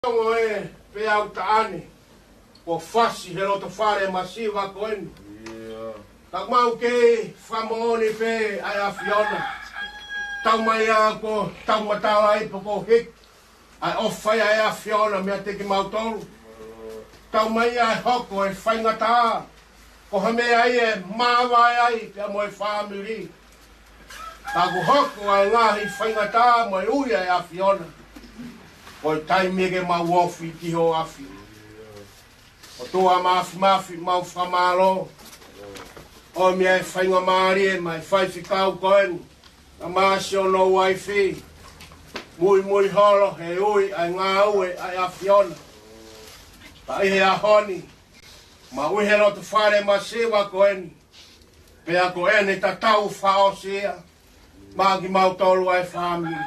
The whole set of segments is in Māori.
Tonga e pe au taane o fasi he loto whare masiva koeni. Tak mau ke whamooni pe ai a Fiona. Tau mai a ko tau matau ai po ko hik. Ai ofai ai a Fiona mea teki mau tolu. Tau mai ai hoko e whaingata. Ko hame ai e mawai ai pe mo e whamiri. Taku hoko ai ngahi whaingata mo e ui ai a Fiona. O tai mege ma wofi ki ho afi. O toa mafi mau whamalo. O mea e whainga maari e mai whaifi kau koen. A maasi o no waifi. Mui holo he ui ai ngā ue ai a Fiona. Pa ihe a honi. Ma uhe no te whare ma sewa koen. Pea koen e ta tau whao sea. Magi mau tolu ai whami.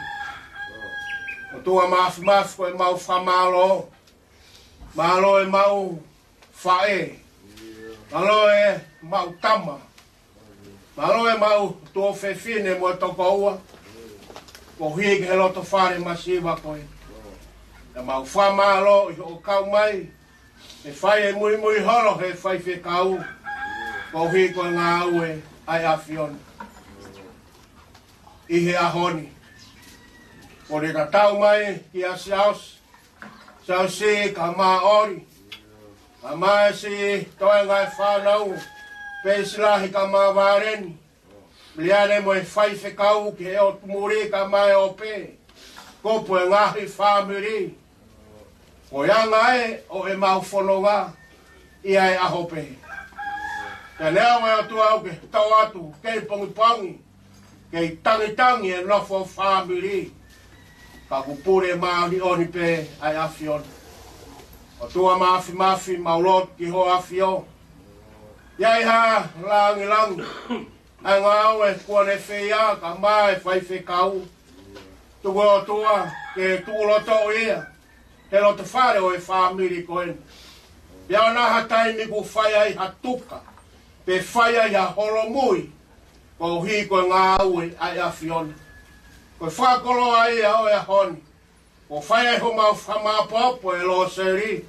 O tua mafi ko e mau whamalo. Malo e mau whae. Malo e mau tama. Malo e mau tō whewhine mo toko ua. Ko hiki he loto whare masiwa koe. E mau whamalo i o kau mai. E whai e mui holo he whai whe kau. Ko hiki koe ngā ue ai a Fiona. Ihe a honi. O re ka tau mai ki a siaos. Siaos si ka maa ori. Ka maa si toe ngai whanau. Pesilahi ka maa wareni. Liane mo e whaife kau ki he o tumuri ka mai o pe. Kopu e ngahi whamiri. Ko ianga e o e mau whanonga. Ia e aho pe. Ka nea wai atu au ke tau atu. Kei pongi. Kei tangi e nofo whamiri. Ka kupure maari oni pe ai a Fiona. O tua mafi maulot ki ho a Fio. Iai ha langi. Ai ngau e kua ne whea ka mai whai whekau. Tuku o tua ke tuuloto ia. He lo te whare o e whamiri koen. Pia naha taimi ku whai ai hatuka. Pe whai ai ha holomui. Ko hi koe ngā ue ai a Fiona. Ko whakolo ai au e honi. Ko whai ho mau whamapopo e Loseli.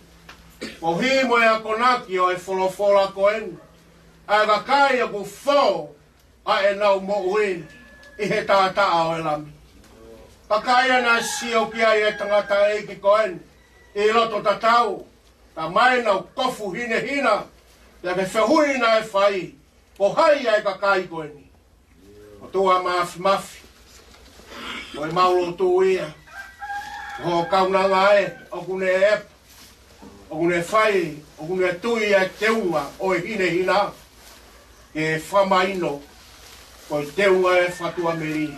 Ko hi mo e a konaki o e wholofola koen. A ka kai a ku whau a e nau mo ui i he tāta o e lami. Ka kai a nā sio ki ai e tangata e ki koen. I loto tatau. Ka mai nau kofu hina. Ia ke whehuina e whai. Ko hai ai ka kai koeni. O tua mafi. O e maulo tū ia. Ho kaunanga e, o kune e o kune whai, o kune tui e teunga o e hina. E whamaino, o e teunga e whatua meri.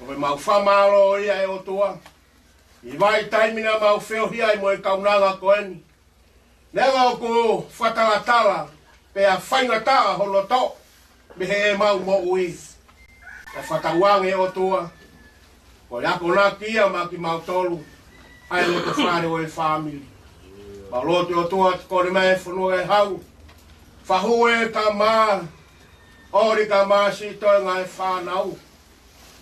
O e mau whamalo ia e o tua. I vai taimina mau wheohia e mo e kaunanga koeni. Nega o ku whatalatala, pe a whaingataa hono to, me he e mau mo ui. E whatauange o tua. Ko yako na kia ma ki mau tolu. Ai lo te whare o e whamiri. Ma lote o tua te kore mai whanua e hau. Whahu e ka maa. Ori ka maa si toi ngai whanau.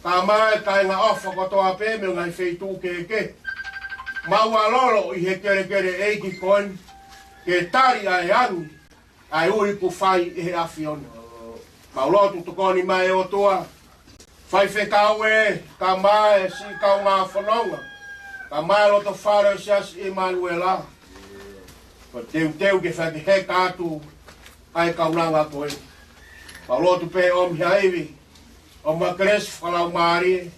Ka maa e kai ngā ofa ko toa pēme ngai wheitu ke. Mau a lolo i he kere eiki koen. Ke tari ai angi. Ai ui ku whai i he a Fiona. Ma lote tu koni mai o tua. Whai whekau e, ka mai si kau ngā whanonga. Ka mai loto whare si as Emanuela. Ko teu ke whaki he kātu ai kaunanga koe. Pa loto pe om hiaiwi. O makres whalau maari.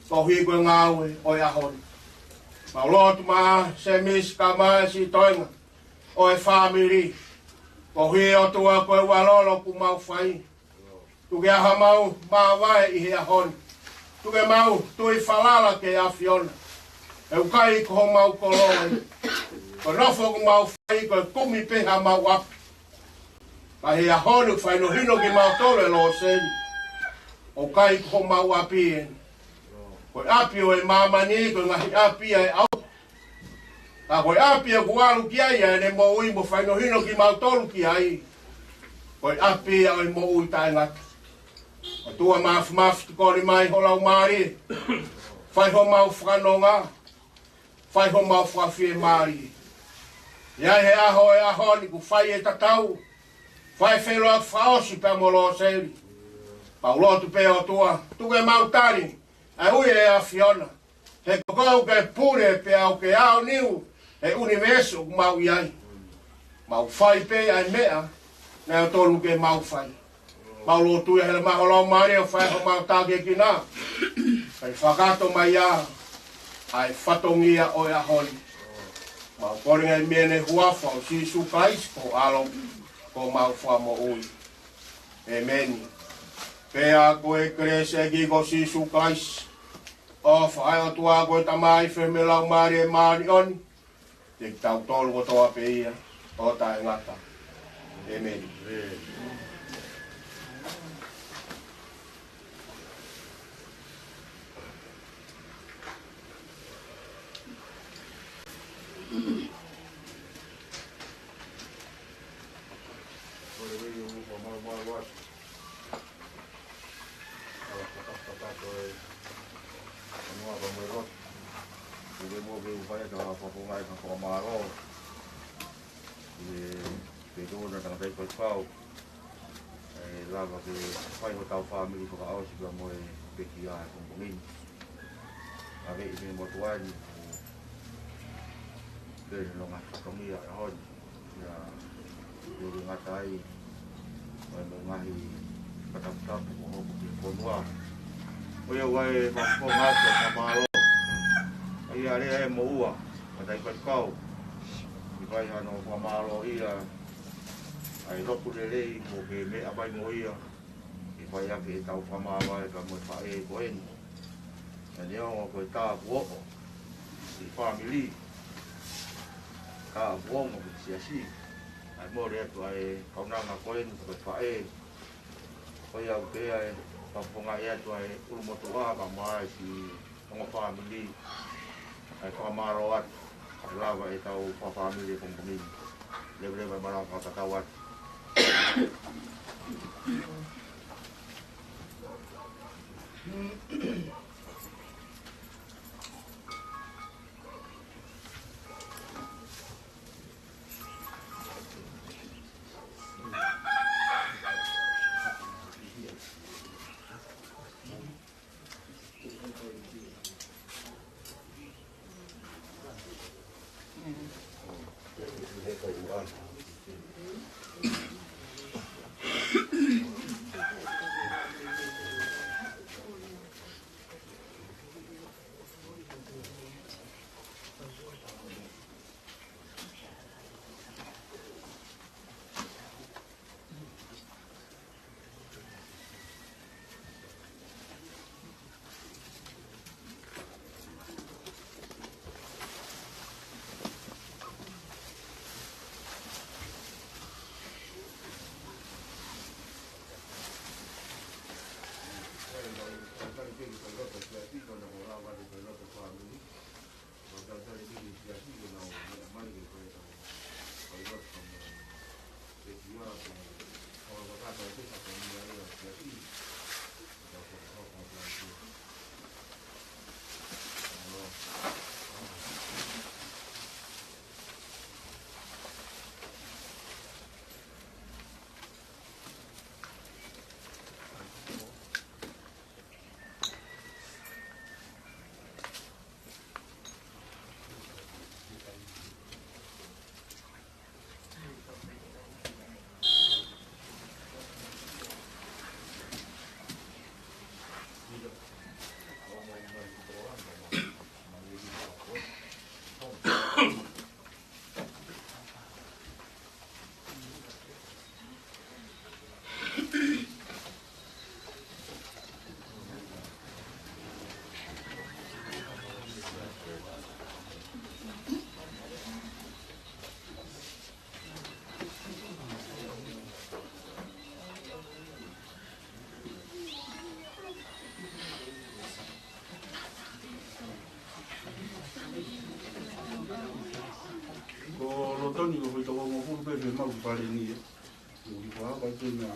Ko hui koe ngāwe o e ahoni. Pa loto maa se mis ka mai si toinga. O e whamiri. Ko hui o tua koe walolo ku mau whai. Tuke aha mau mawai i he ahoni. Tuke mau tui whalala ke a Fiona. E ukai ko mau koloi. Ko nofo ku mau whai ko kumi peha mau api. Ka he ahoni whai no hino ki mau tole Loseli. Ukai ko mau api e. Ko api o e mamani ko ngahi api e au. Ka ko api e kualu ki ai e ne mo ui mo whai no hino ki mau tolu ki ai. Ko api e o e mo ui tai ngata. O tua mafi te kori mai ho lau maari. Whai ho mau whanonga. Whai ho mau whawhi e maari. Ia he aho ni ku whai e tatau. Whai wheloa whaosi pe mo Loseli. Paulotu pe o tua. Tuke mautari. Ai ui e a Fiona. He kokau ke pure pe au ke ao niu. He universo ku mau iai. Mau whai pe ai mea. Nea tolu ke mau whai. Paulotu e hele maholo maari o whai ho mau tāke ki nā. Kai whakato mai a. Ai whatongia o e ahoni. Mau koringa i mene huafa o Sisu Kais ko alo ko mau wha mo ui. Amen. Pea koe krese ki ko Sisu Kais. O whae o tua koe tamai wheme lau maari e maari oni. Te tau tolu ko toa pe ia. O tae ngata. Amen. Lava ke whai ho tau whamiri whakaosi ka moe peki a kumpongini. A vei me mo tuani kere no ngā whakamia a honi. Ia uru ngata ai mai mo ngahi kataputapu ko hoku ki konua. Oia wai whakako ngātu a kamaro. Ia rea e mo ua, a tai patikau. I vai hano whamaro ia ai roku rei ko ke me abai mo ia i vai ake e tau whamawa e ka moe whae e koeni. E neongo koe tā kuoko i whamili. Ka kuongo ki siasi. Ai mōre atu ai kaunanga koeni koe whae. Koe au kea e paponga e atu ai urumotu waka mai ki tonga whamili. Ai whamaro atu. Ai lava e tau whamili e kongomini. Lewe marau whakatau atu. Tony ko foi toko mo fu pe me mau pare ni. Ni ko ha ba te na.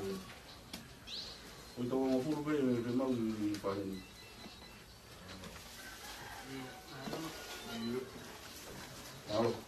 Foi toko mo fu pe me mau ni pare ni. Alo.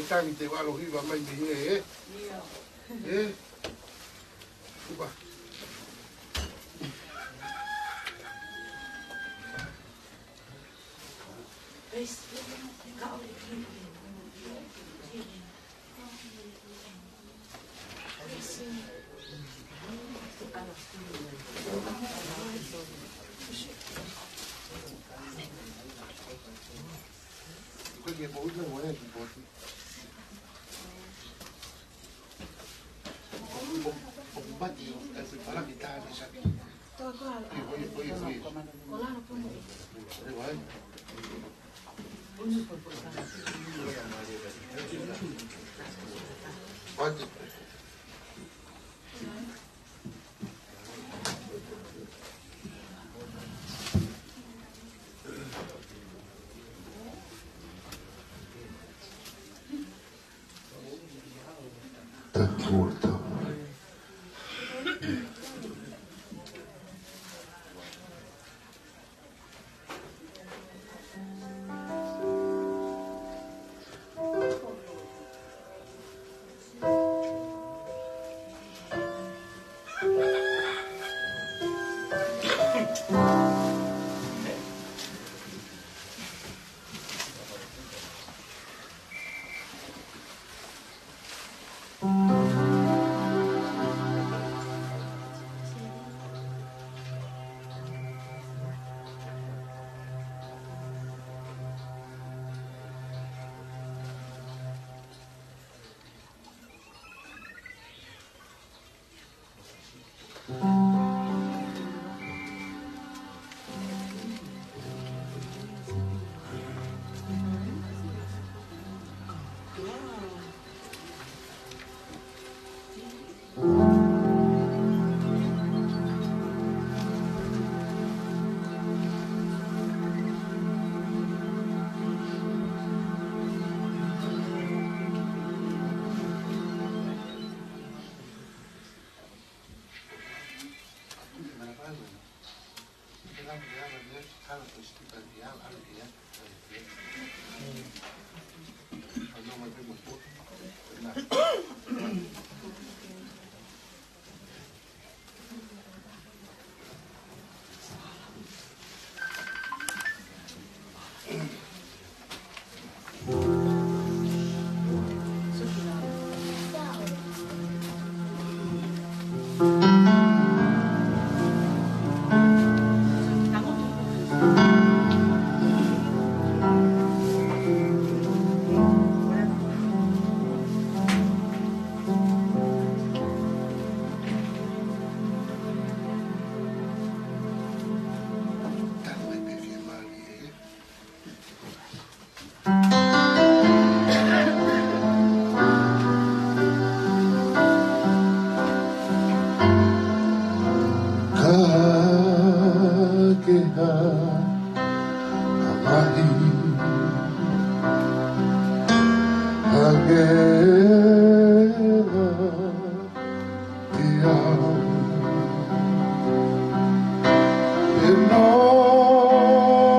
Time te walo hiva mai me upa Quindi è molto buono No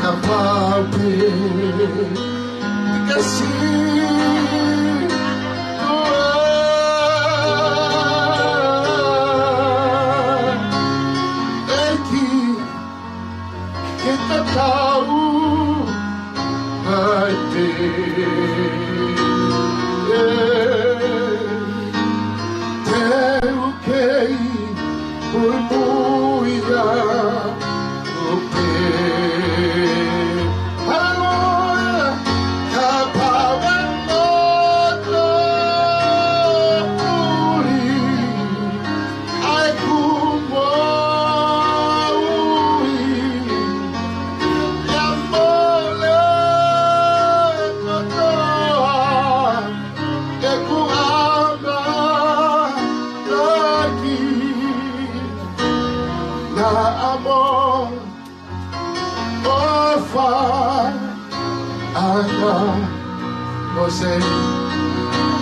Kapal pe, kasi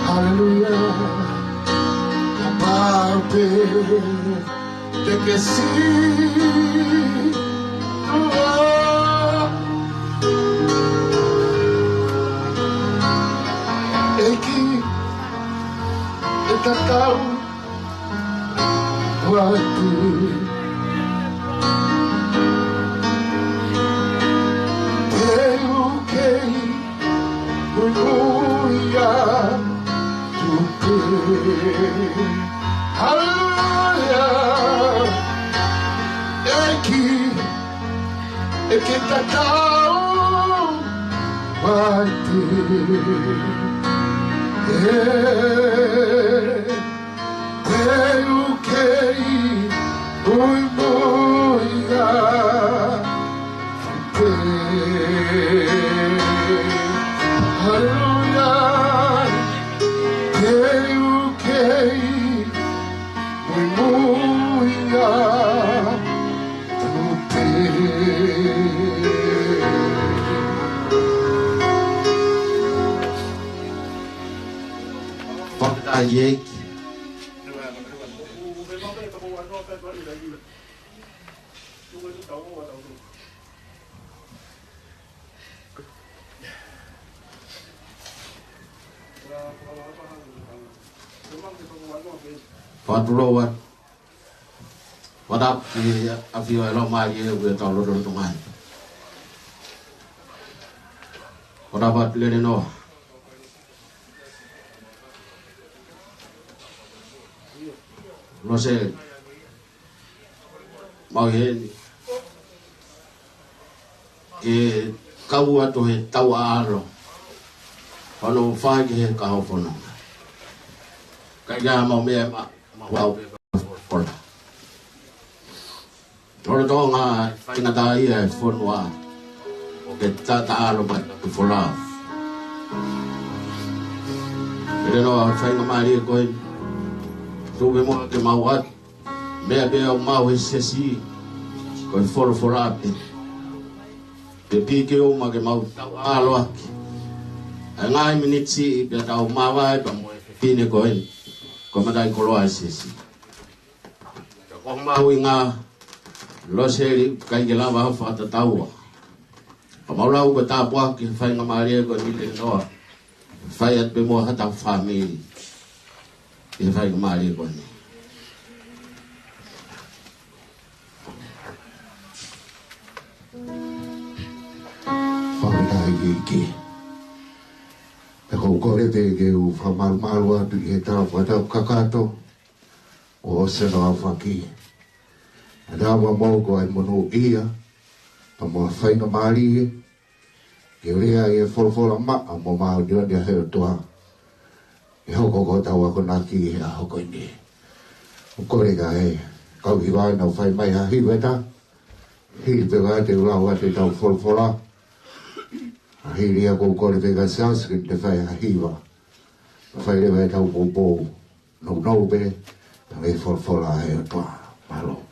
Hallelujah, aparte de que sí, aquí está cao guati, tengo que Hallelujah, que está cao guati, tengo que muy Hallelujah, tengo que muy Ayek Fatulowat Wadap di Afio Elomari gue tau lodor tungan Wadapat Lenino Loseli Movete ke kau atu he tau alo Wano whai he kaho whono Kaya mau mea wau Ora Tonga Tonga ia whonua Ke tata alo mai tu whola Ele no whainga maari koe Tuwe mo ke mauat Mea bea o mau he sesi Koe whora Pe pike o ma ke mau tau alo aki Ai ngai minitsi Pea tau mawai pa mo pine koe Ko madai koloa sesi Ko mau inga Loseli kai ke lava whata taua Pa maulau ko tāpua ki whainga maari ko nile noa Whaiat pe mo hata whamiri Ia whai ka maari ko ni. Whakai ki. E kou kore te ke u whamaru atu i he tau whatau kakato o seno a whaki. E rāwa mau ko ai mono ia pa mua whainga maari e ke rea e whorofora maa mo mau dira dia heo toa. E hoko ko tau ako naki he a hoko ni. O kore ka he, kau hi wai nau whai mai ha hiweta. Hiri te wai te urau ate tau whorofora. A hiri a kou kore te ka sanskrit te whai ha hiwa. Whai le wai tau popo, nau nau be, ta wei whorofora he o toa. Malo.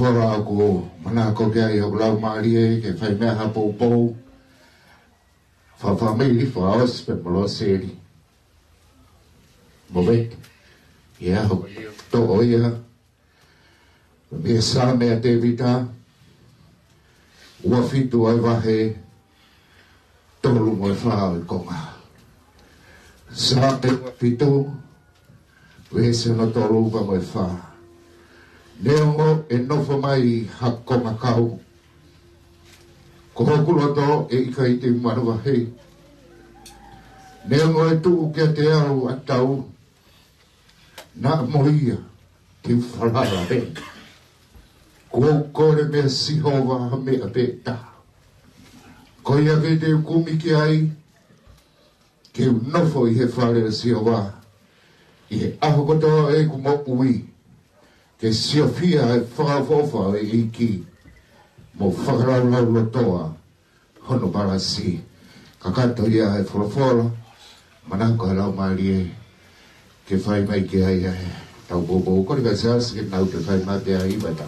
Whara ako mana ko kia i au lau maarie ke whai mea hapou pou. Whawhamiri whaos pe Loseli Movete. Ia ho to oia. Mea sa mea te vita. Ua fitu ai wahe. Tolu mo e whao i konga. Sa te ua fitu. Wese no tolu wa mo e whao. Neongo e nofo mai hakonga kau. Ko hokulo to e ika i te manuwa hei. Neongo e tuku kia te au atau. Na moia te whalara he. Ko kore mea sihowa mea peta. Ko ia ke te ukumi ki ai. Ke nofo i he whare sihowa. I he aho kotoa e kumopui. Ke siofia e whakafofa e iki mo whakaraulau lotoa hono barasi. Kakato ia e whorofora manako e lau maari e ke whai mai ke ai e tau bobo. Kore ka seas ke nau te whai mate a iwata.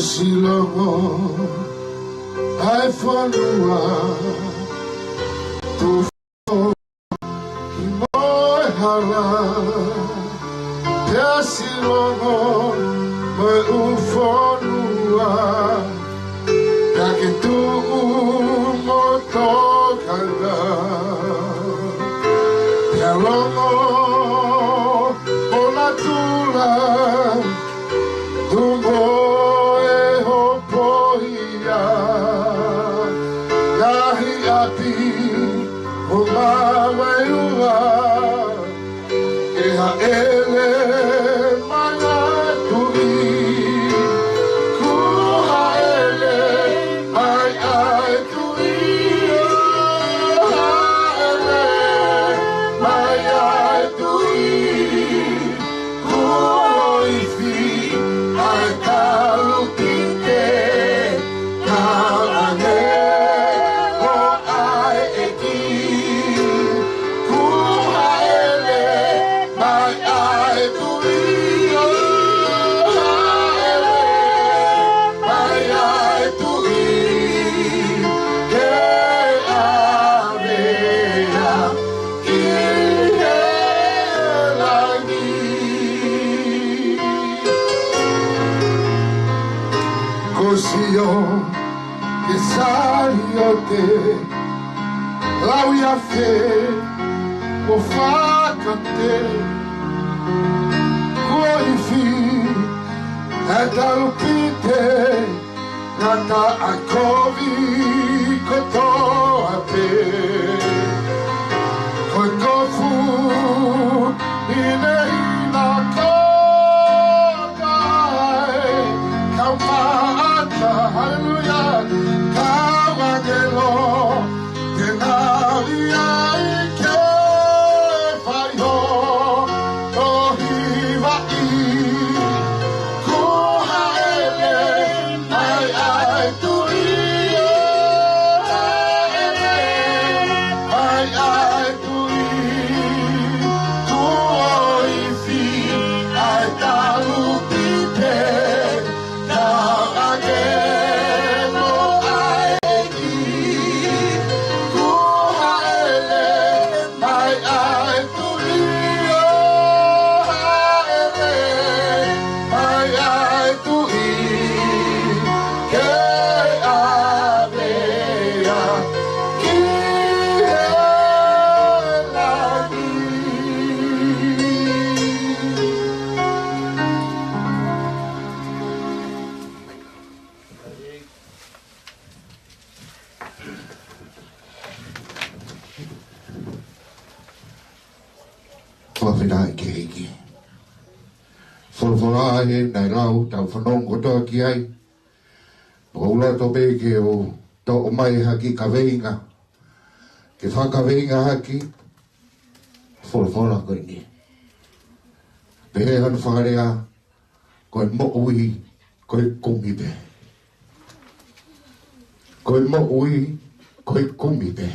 Silogo ai whanua tu i moe hala pia silogo moe u whanua pia ke tu mo tokanga pia longo o la tula tungo o Cosio che salio te la via fe o fa cante coi fi e talpite nata a covi koto ape coi tofu ine ina kogai kaumata hallelujah kawagelo tenavia ike fayo tohiva I kuhaele ai tu Whawhinai ke hiki. Whorwhora he nei rau tau whanong o toa ki ai. Pakaula to be ke o to o mai haki ka veinga. Ke whaka veinga haki. Whorwhora koe ni. Pehe hanu whakarea koe mo ui koe kumi pe. Koe mo ui koe kumi pe.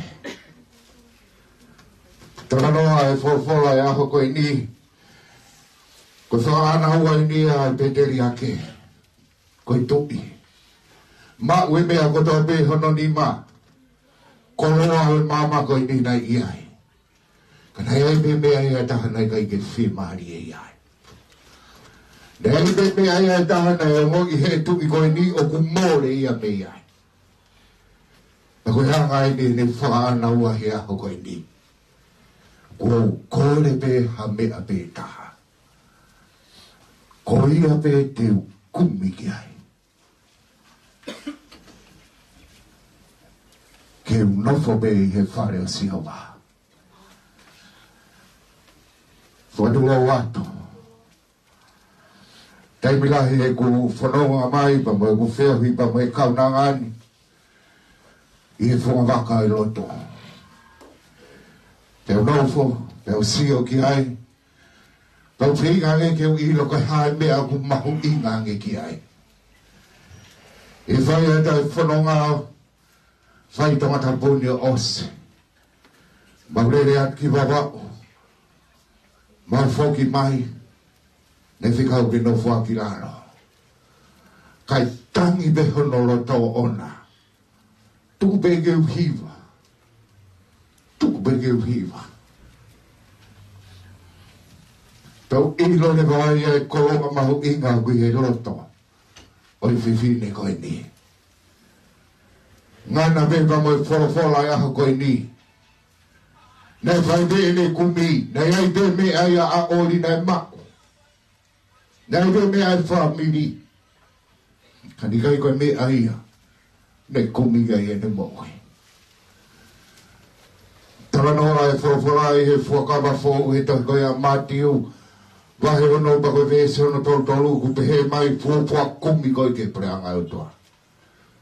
Taranoa e whorwhora e aho koe ni. Koe whaana hua ni a peteri ake. Koe topi. Ma ue mea kotoa pe hono ni ma. Koloa hoi mama koe ni nai iai. Kana hei pe mea ia tahanai kai ke whimaari e iai. Nei pe mea ia tahanai o ngogi he tuki koe ni o kumore ia me iai. Na koe hanga ni ne whaana hua he aho koe ni. Ko kore pe ha mea pe taha. Ko ia pe te kumi ki ai. Ke unofo pe he whare o sihowa. Whanua wato. Taimilahi e ku whanonga mai pa mo e ku wheahui pa mo e kaunangani. I e whangawaka i loto. Peo nofo, peo sio ki ai. Peo whingange ke u ilo kai hae mea ku mahu ingange ki ai. E whai e tai whanonga whai Tongatapu ni o ose. Maurere at ki wawao. Mau whoki mai. Ne whikau ki no whaki raro. Kai tangi beho no roto ona. Tuku bege u hiva. Tuku bege u hiva. Tau ilo ne vai e kolonga mahu inga kui e roto. Oi whiwhine koe ni. Ngana beba mo e whorowhora e aho koe ni. Nei whai be ne kumi. Nei ai be me ai a ori nei mako. Nei be me ai whamiri. Kani kai koe me ai a. Nei kumi gai e ne moe. Taranora e whorowhora e he whakawa whou he tahi koe a matiu. Wahe ono ba koe vese ono tolu ku pehe mai fuopua kumi koe ke preanga o toa.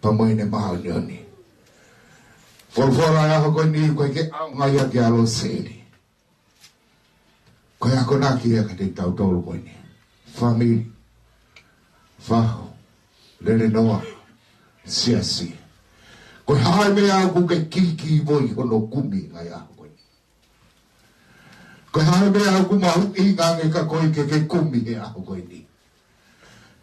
Pa moe ne maha ni oni. Whorowhora e aho koe ni koe ke aungai a ke a Loseli. Koe ako naki e ka te tau tolu koe ni. Famili. Whaho. Lele noa. Siasi. Koe hae mea aku ke kiki voi hono kumi ngai aho koe ni. Koe hae mea aku mahu ingange ka koe ke kumi e aho koe ni.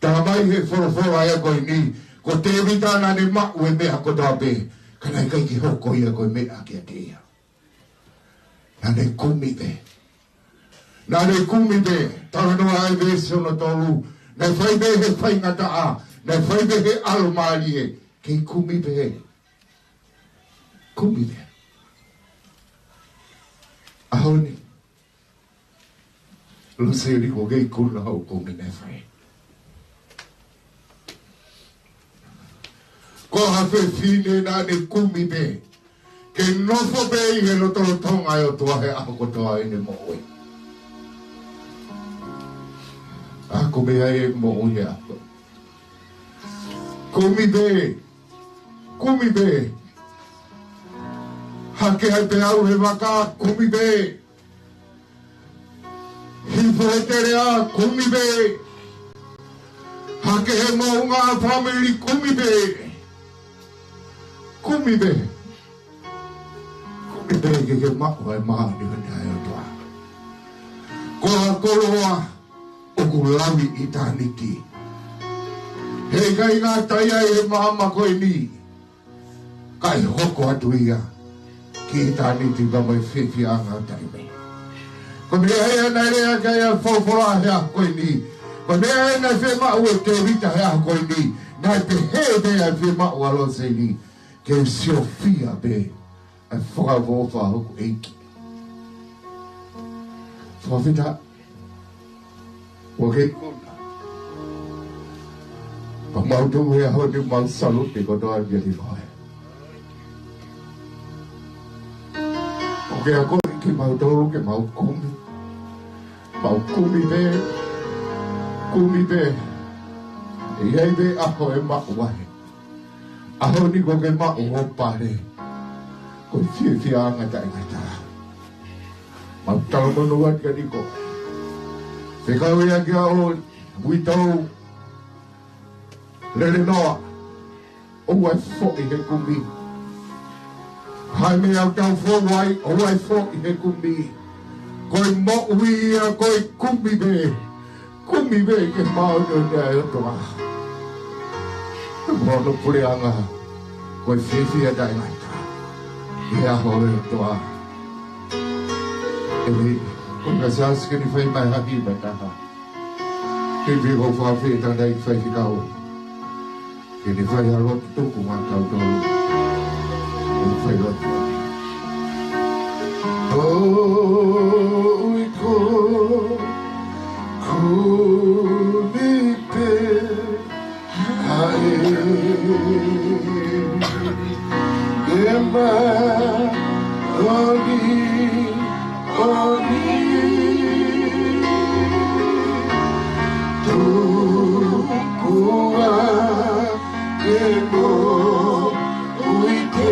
Tā mai he whorowhora e koe ni. Ko te vitana ne mau e mea kotoa pe. Kanai kai ki hoko ia koe mea ki a te ia. Nā ne kumi pe. Nā ne kumi pe. Taranoa ai vese ono tolu. Nei whai be he whai ngata a. na whai behe alo maari e, kei kumi behe. Kumi behe. Ahoni. Loseli ko kei kuna hau kumi ne whai. Ko hawhi whine na ne kumi behe. Ke nofo behe i he rotoro tonga e o tua he aho kotoa e ne moe. Ako beha e moe e ako. Kumi behe. Kumi behe. Hake hai pe au he waka, kumi behe. Hipo he tere a, kumi behe. Hake he mounga family, kumi behe. Kumi behe. Kumi behe ke ke mako e maha ni hana e o toa. Koha koloa, oku lawi i tāniki. Hei kai ngā taia e maha mako e ni. Kai hoko atu ia. Ki i tāniti ka mai whiwhi a ngā taime. Ko mea hea nei rea kai a whawhora hea koe ni. Ko mea hea nei whema ua te rita hea koe ni. Nai pe hea mea whema ua Loseli. Ke sio fia be. A whakawōwha hoku eiki. Whawhita. Ua kei kuna. Pa mautu hea honi mau salute ko toa kia ti whae. Ke a kore ki mau toro ke mau kumi. Mau kumi be. Kumi be. E iei be aho e mau wahe. Aho ni ko ke mau o pare. Ko fie anga ta ingata. Mau tau mono wat ka ni ko. Whekau ea kia o buitau. Lele noa. O wai fo i he kumi. Hai me au tau whawai, o ai who i he kumi. Koi mo ui a koi kumi be. Kumi be ke mau no te ai o toa. Mono pure anga. Koi whiwhi a dai ngaita. I aho e o toa. E me, koi ka saske ni whai mai haki mai taha. Ke vi ho whawhi e tanda i whai whikau. Ke ni whai alo tuku ngā tau tolu. Oh, iko kumipe hae ema oni tu kuwa emo uite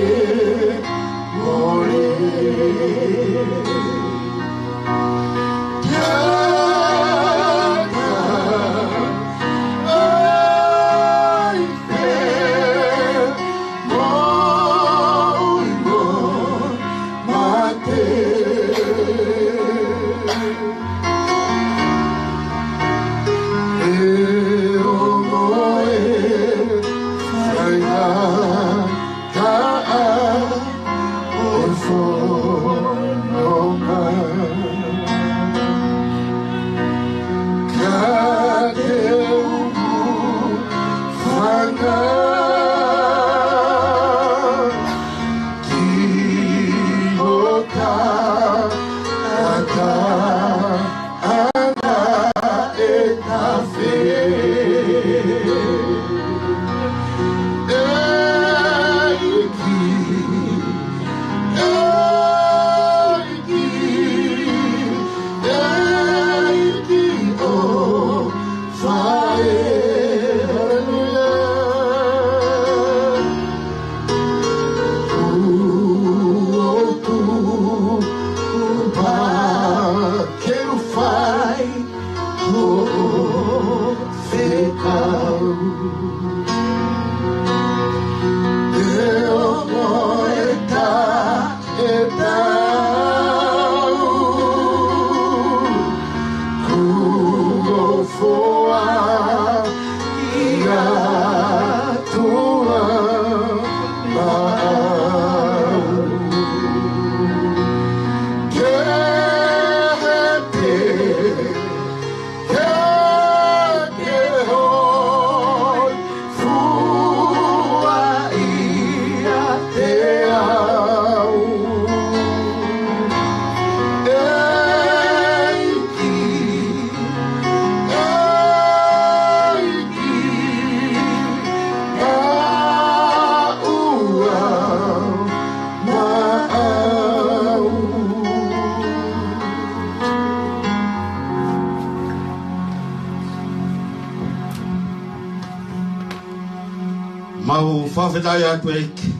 Mau whawhetai atu eiki.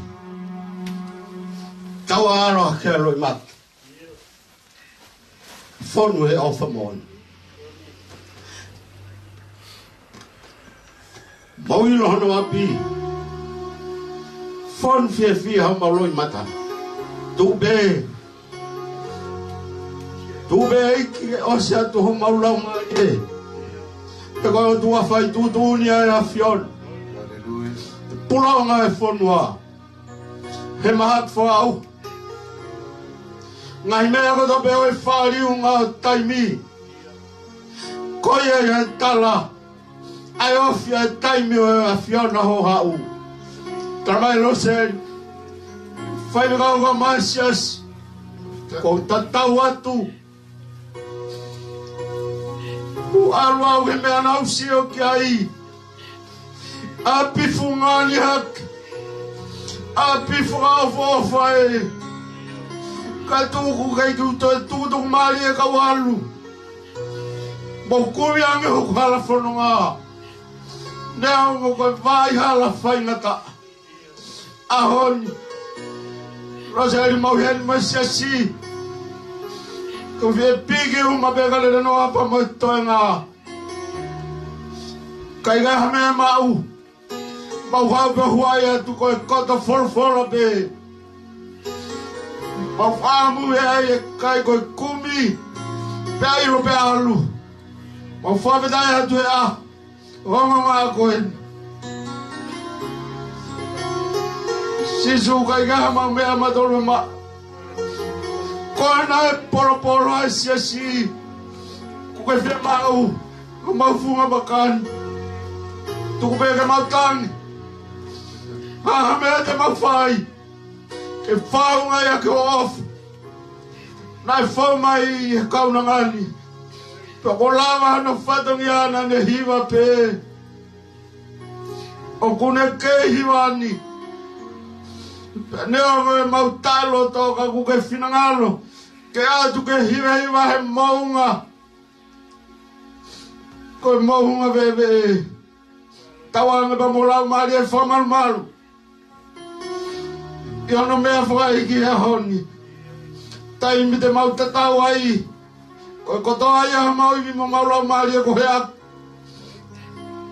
Taua aroa ke aloi maki. Whonu he ofa mōni. Mau ilo hono api. Whonu fia hau mauloi mata. Tūbe. Tūbe eiki o se atu ho maulau mai e. Te koe o tua whai tūtūni ai a whion. Pulaonga e whonua. He mahat whaau. Ngai mea ko tope o e whāriu ngā taimi. Koe e tala. Ai ofi e taimi o e a whiona ho hau. Taramai Loseli. Whai me kaunga maasias. Ko tatau atu. U aru au he mea nausi o ki ai. A pifu ngani hak. A pifu au fofa e. Ka tuku kai tuku mali e kawalu. Mo kumi ange hoku hala whanonga. Nea mo koe vai hala whaingata. Ahoni. Loseli mauheni masiasi. Ko vie pigi uma pekale reno apa mo toenga. Kai gai hame mau. Mau hau pe huai atu koe kota forfora pe. Mau whamu e kai koe kumi. Pe airo pe alu. Mau whawedai atu e a. Ronga ngā koe. Sisu kai gai hama mea matolo ma. Koe na e polo ai siasi. Koe whia mau. Ko mau funga bakan. Tuku peke mau tangi. Haha mea te mau whai. Ke whau ngai a ke ofu. Nai whau mai e kauna ngani. Pe ko lava hana whatongi ana ne hiwa pe. O kune ke hiwa ani. Pe neo me mau talo toka ku ke whinangalo. Ke atu ke hiwa he maunga. Koe maunga bebe. Tawanga pa molau mali e whamal malu. I ono mea whakaiki e honi. Taimi te mau tatau ai. Koe kotoa ia ha mau iwi mo maulau mali e kohe ak.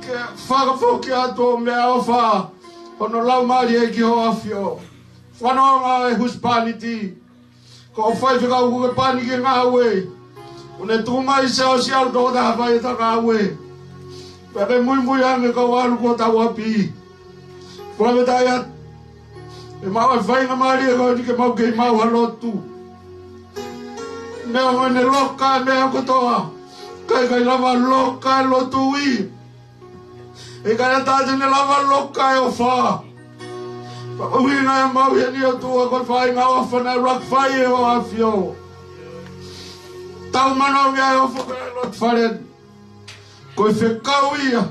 Ke whakawhoki atu o mea ofa. Ono lau mali e ki ho afio. Whanoanga e huspaniti. Ko whai whikau kuke paniki ngā ue. Une tumai se o sial tō te hawai e ta ngā ue. Peke mui ange kau alu ko tau api. Kua me tai at. E mau e whainga maari e kau ni ke mau kei mau halotu. Neo me ne loka e mea kotoa. Kai lava loka e lotu i. E kai tāte ne lava loka e o wha. Uhinga e mau he ni o tua koi whainga ofana e rak whai e o afio. Tau manau mea e ofo kai lot wharen. Koe whekau ia.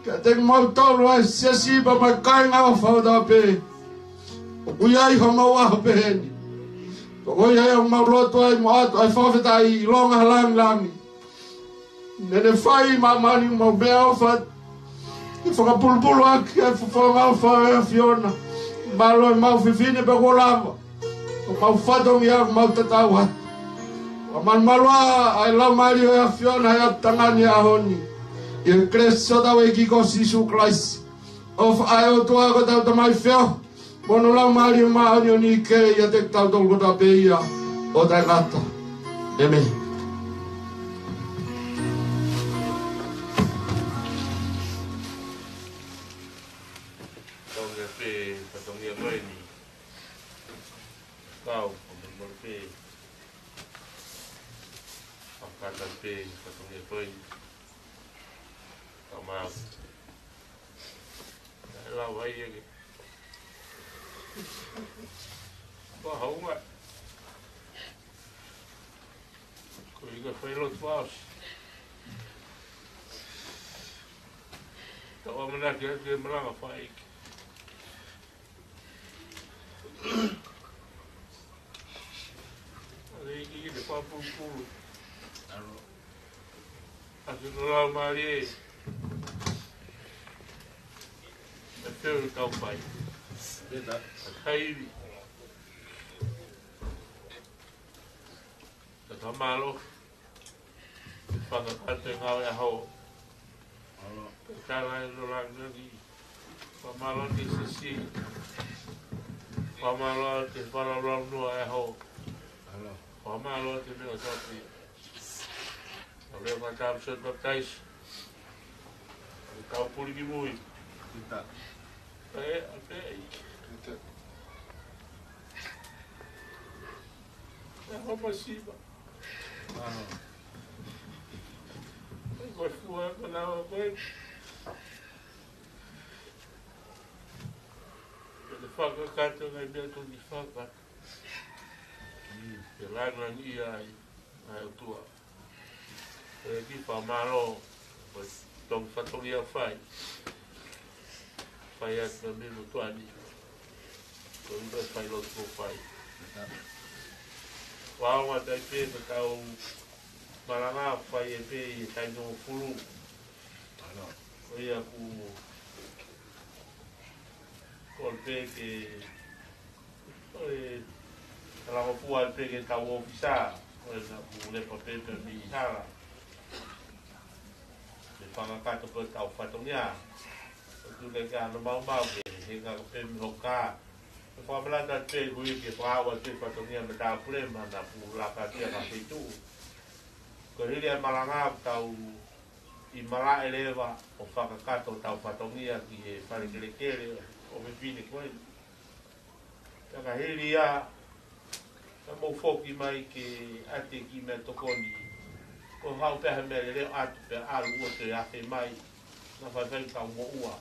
Kia te mau tolu ai siasi pa mai kai ngā whauta pe. Ui ai ho mau aho pe heni. Koi ai au mau loto ai mo atu ai whawheta ai longa langi. Nene whai mamani mau mea ofat. I whakapulupulu aki ai whawhanga whau e Fiona. Malo e mau whiwhine pe ko lava. O mau whatongi au mau tatau hatu. O man malua ai lau mari o e Fiona e atangani a honi. I Kristo tau e kiko Sisu Christ. Of ai o tua ko tau tamai whio. Mono lau mari o maani o ni ke i a te tau tolu kota pe ia. O tai gata. Amen. Tonga pe, patongia mai ni. Kau, patongia pe. Pakata pe, patongia pe. Kau mau. Lau vai ege. Ko haunga. Ko iga whailo tuaos. Tawa manaki ake maranga whaiki. Ale iki ki te whapupuru. Ake no lau maari e. E teu tau pai. Hairi. Ka malo. Whakakate ngau e hau. Kala e no lang nagi. Whamalo te sisi. Whamalo te whalalau nua e hau. Whamalo te mea topi. Leo mai tāpu sot baptais. Kau puri ki mui. Apei. E hopa siba. Koe fua e manawa koe. Te whakakato ngai mea tōni whakakato. Te langang ia ai utua. E ki whamaro, tong whatongi a whai. Whai atu na mino tuani. Ko ura whai lotu ko whai. Wāonga tai pē me tau maranga whai e pē i tai no furu. Ko ia ku kol pē ke kalama pua pē ke tau ofisa. Ko ia ku lepa pē pē mi hara. Whangakato po tau whatongia. Tu le ka no mau ke he ka pe mi hoka. Ko abla ta te hui ke whawa te whatongia me tau prema na pu la ka tia ka fitu. Ko hiri a malanga tau i mala eleva o whakakato tau whatongia ki he whare kere o me pine koe. Taka hiri a ka mou whoki mai ke ate ki me tokoni. Ko hau peha mele leo atu pe alu ua te ake mai na whaiwhai kau mo ua.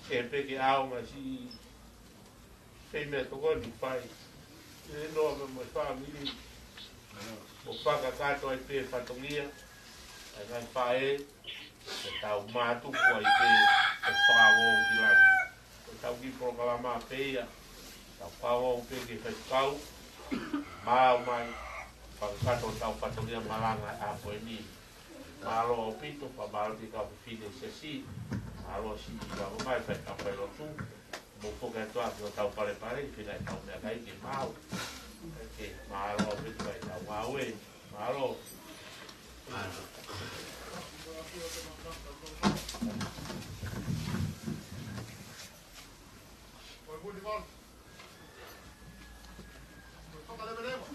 Ke peke aonga si whai mea tokoni whai. E noa me mai whamiri. Mo whakakato ai pe whatongia. Ai ngai whae. E tau mātuku ai pe e whāwong ki langi. E tau ki prokalama peia. Tau whāwong pe ke whaikau. Māo mai. Whakakato tau whatongia malanga a koe ni. Mālo o pito, whamaro ki kau whine sesi. Mālo si i wango mai, whai kau whai rotu. Mō whoka tua ki o tau pare pare, whina i tau mea kai ki māo. Eke, mālo o pito ai tau māue. Mālo. Koe muni mon. Koe whaka lewe lewa.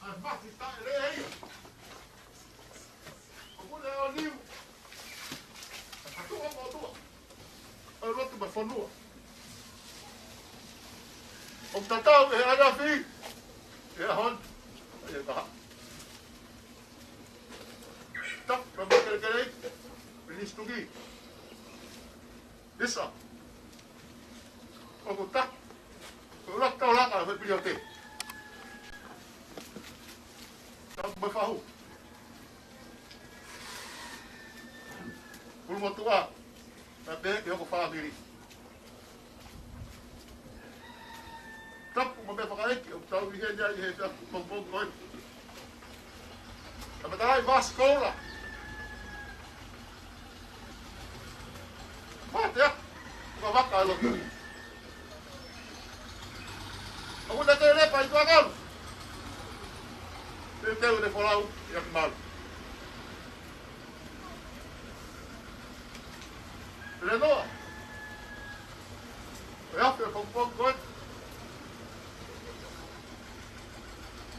Ai mati tae re hei. O mune o liu. Atua mo atua. Ai rotu ma whanua. O tatau e ana whi. E ahon. Ai e kaha. Tak, rama kere kere. Bilis tugi. Bisa. O ku tak. Ko lak tau laka e pili o te. Tau mafahu. Pulmo tua. Na be ke ko fa biri. Tap mo be fa ke o tau vi he ja he ja mo mo ko. Ama dai vascola. Mate ya. Ko vaka lo. Aku nak kena lepas itu akal. Teu de folau e mal. Renoa. Ja, für vom Gott.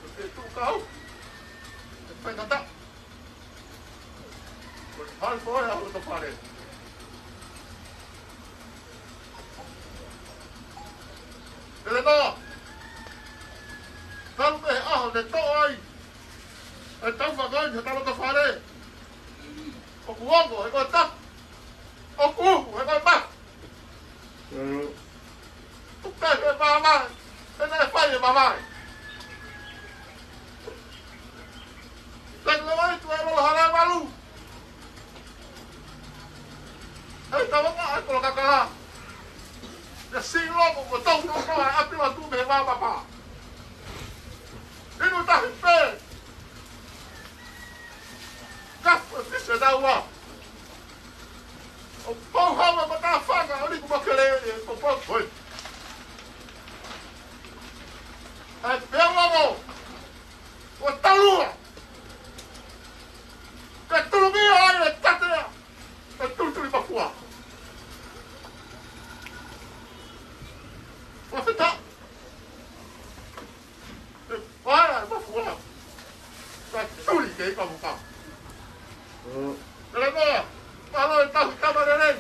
Porque tu kau. Vai cantar. Hal foi a outra parede. Renoa. Tal be de to ai. Então vagão já estava com fare. O cuongo é conta. O cu é conta. O pé é mamãe. Ele é pai mamãe. Lagi lagi tu é malu malu. Aí tava lá, colocar cá. Assim logo botou no carro, abriu a tuba e vai papá. Ele não tá em pé. Capa, ficha da ua. O pau hama mata whanga, o ni kumakele o pau koi. Ai pia mamo, o talua. Ka tulumia ai e tatea, ka tulutuli mafua. O fita. E para mafua. Ka tuli ke ipa muka. Kele moa, palo e tahu kamarere.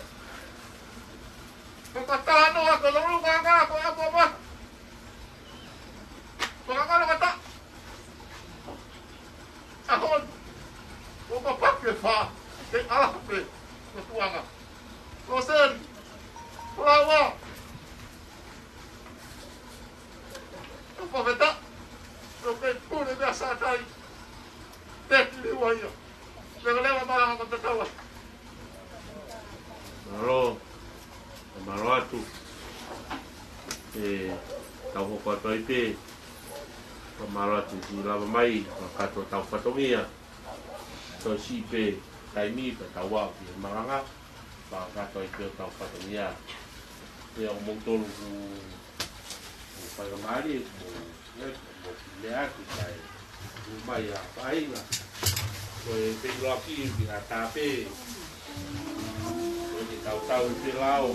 Ka tahano ako lorunga nga ako ako ma. Pagkakala kata. Ahon. O mapake fa. Kay alape. Natuanga. Loseli. Pulawa. O paveta. O kay pune me asatai. Tekli waya. Lewa malang ako tatawa. Maro atu. Tau hoko atoi pe. Maro atu si lava mai. Kato tau whatongia. So si pe taimi pe tau wau ki maranga. Kato i pe tau whatongia. Pe o mongtolu ku whakamari. Mo lea ki kai. Mai a whainga. Koe pe loaki ki a tape. Koe ki tau i pe lao.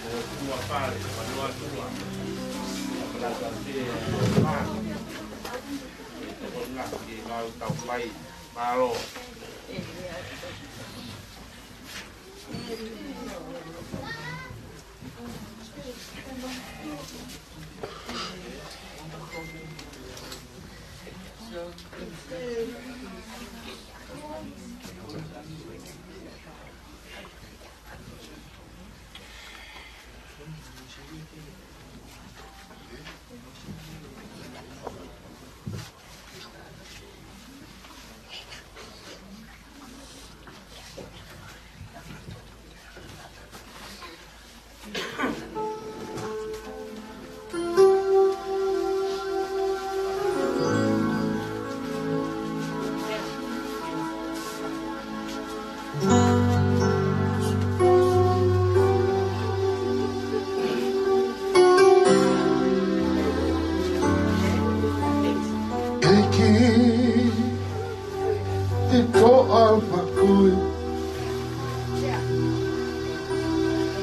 Koe tua pare, manua tua. Apalata te pare. Koe toko ngaki ki lao tau pai. Maro.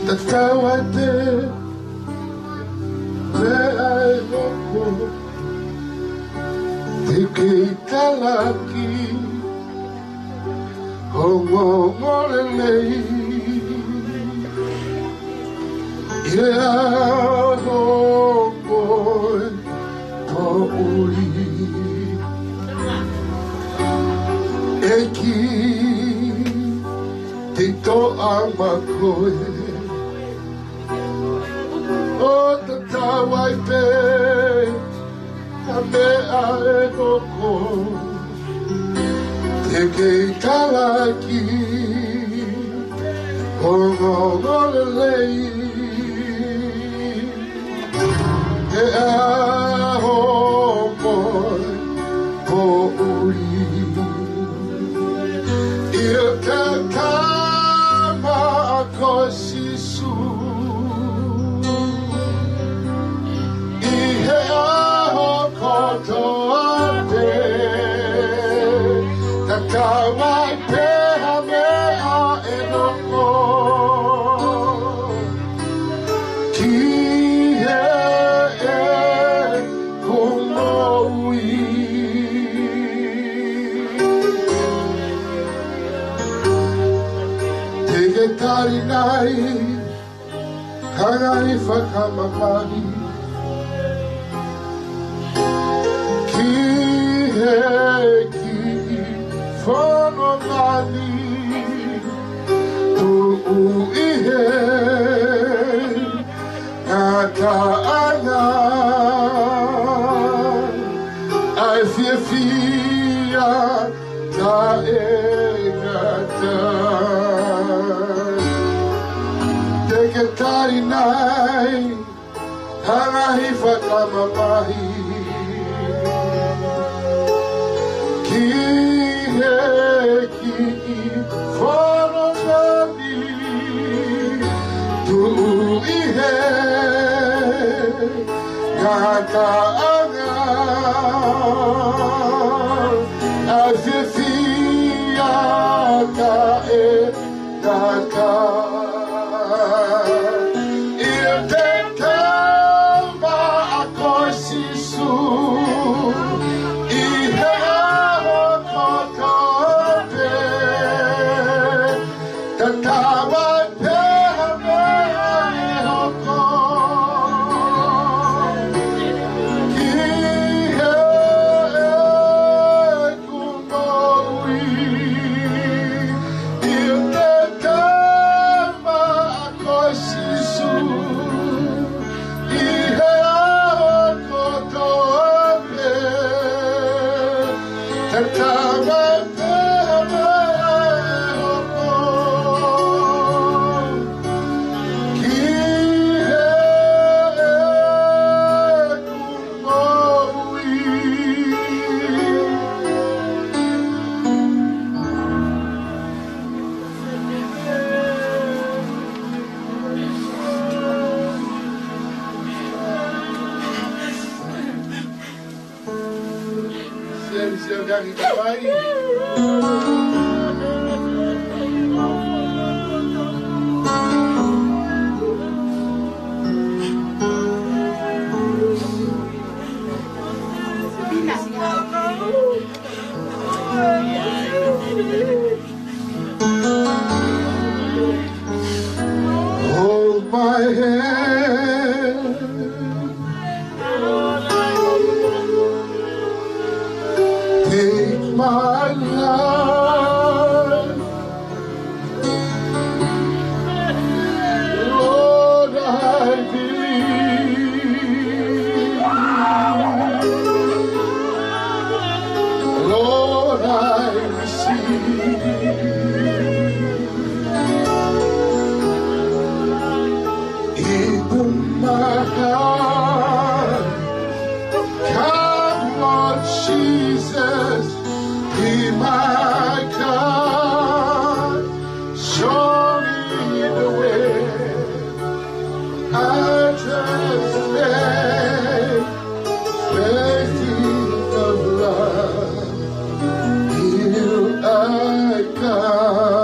Tatawate le ai loko Tiki talaki Hongo morelei Ia hongo po uri Eki tito amakoe O tatawai pe Kame ae koko Teke talaki Hongo morelei E a hongo po uri Ia ka kama ako sisu Ihe aho koto ate Tatawai pe hame a enoko Ki he e kumoui Tege tari nai Hangai whakamamari Ki he ki whono mani Tu uihe Ngata ana Ai fia fia Ta e ngata Teke tari nai Hangai whakamamahi Ki he ki whono mani Hold my hand, take my life, Lord, I believe, Lord, I receive. My heart, come Lord Jesus, be my God, show me the way, I just beg, faith of love, here I come.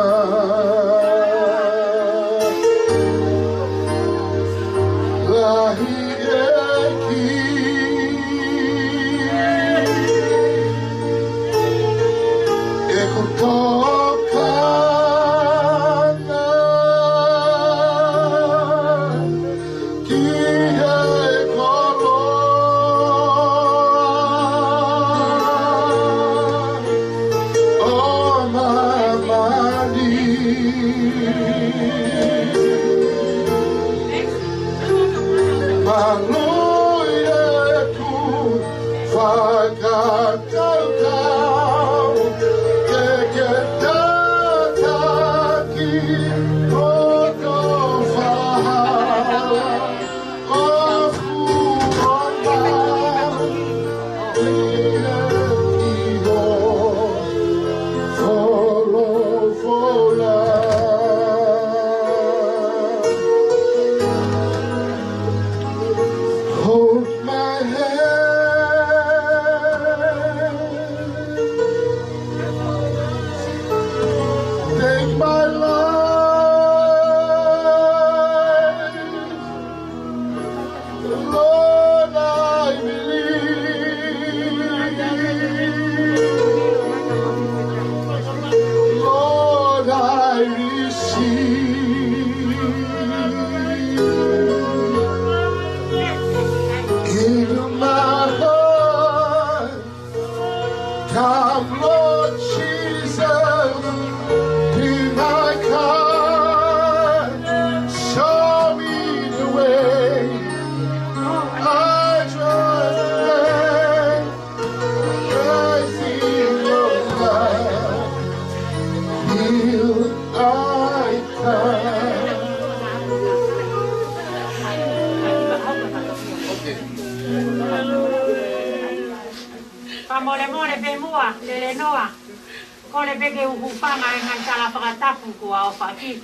Kole peke upanga ngan sala Tongatapu ko au paki.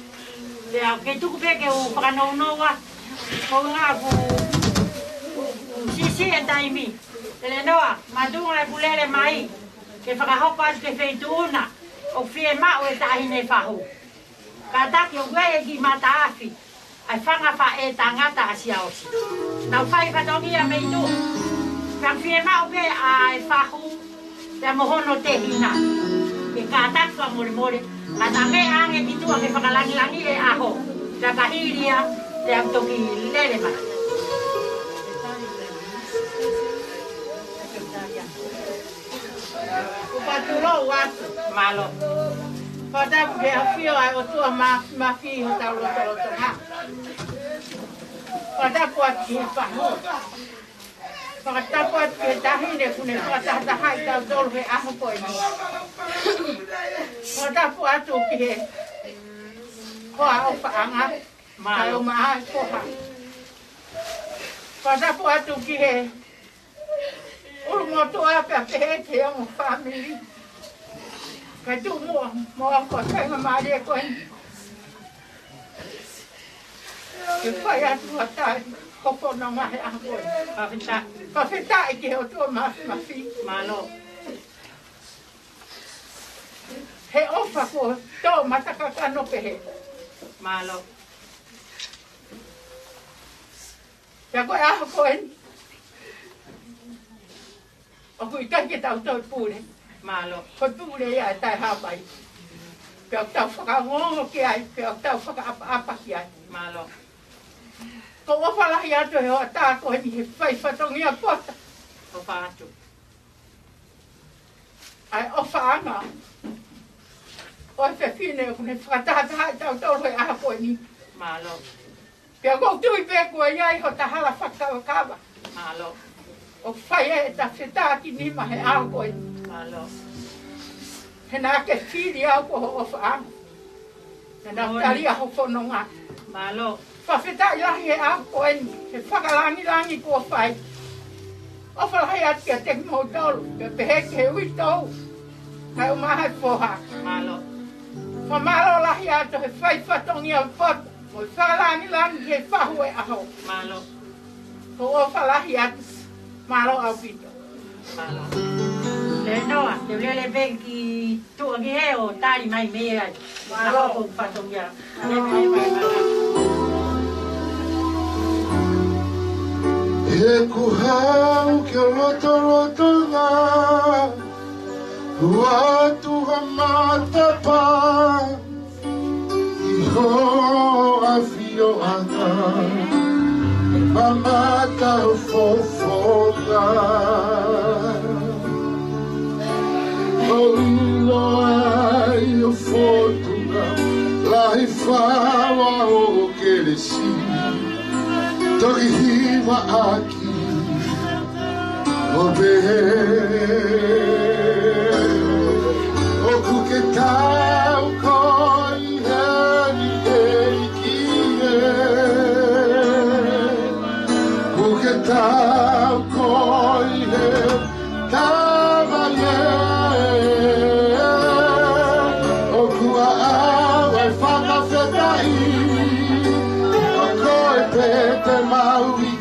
Ya ke tu peke upanga no wa. Ko nga ku Sisi e taimi. Ele noa, madunga e pulele mai. Ke whakahoko atu ke wheituuna. O fie mao e tahine whahu. Ka taki o gwe e ki mata afi. Ai whanga wha e tangata asia osi. Nau whai whatongia me itu. Ka fie mao pe a e whahu. Te mohono te hina. Ke ka taki wa mori mori. Ka ta me ange kitua ke whakalangi e aho. Ka kahiria te amtoki lele mai. Upatulo watu malo. Pada ke afio ai o tua ma fi ho tau lo ha. Pada kuat ki pa. Pada kuat ke tahine kune pada hai tau dol he aho ko ni. Pada kuat tu ki ko a pa anga malo ma ko ha. Pada kuat tu ki he Ulu tua pe te o family. Ka tu mo ko sai ma mari ko. Ke pai atu atai ko ko no mai a ko. Pa fita ke o tu ma fi malo. He ofa ko to mataka ka no pe malo. Ya ko a ko o kui take tau tau pule. Malo. Ko pule ia tai hapai. Pea tau whakangongo ki ai, pea tau whakaapa ki ai. Malo. Ko wawalahi atu he hoa tāko he ni he whai whatongi a pota. O whaatu. Ai o whaanga. O e whiwhine o kune whakatahataha tau tau he aha koe ni. Malo. Pea kou tui pe kua iai ho tahala whakawakawa. Malo. O whai e ta whetaki ni ma he ao koe. Malo. He nā ke whiri au ko ho o whaanga. He nā tari a ho whanonga. Malo. Whawhetai lahi he ao koe ni. He whakalangi ko whai. O whalahi atu kia te mo tolu. Ke peheke he ui tau. Kai o maha poha. Malo. Whamalo lahi atu he whai whatongi au pot. Mo whakalangi he whahu e aho. Malo. Ko o whalahi atu. Malo au pito. Malo. Le noa, te lele benki tu agi he o tari mai mea. Malo ko patongia. Le mai mai mai. E kuhau ke loto ngā Watu hamata pa Iho afio anga Mamata fofonga O ilo ai o fotunga Lai fawa o keresi Toki hiwa aki O behe O kuke tau koi heri eiki Kuke tau koi heri tamaye O kua awe whakawhetai O koe pete maui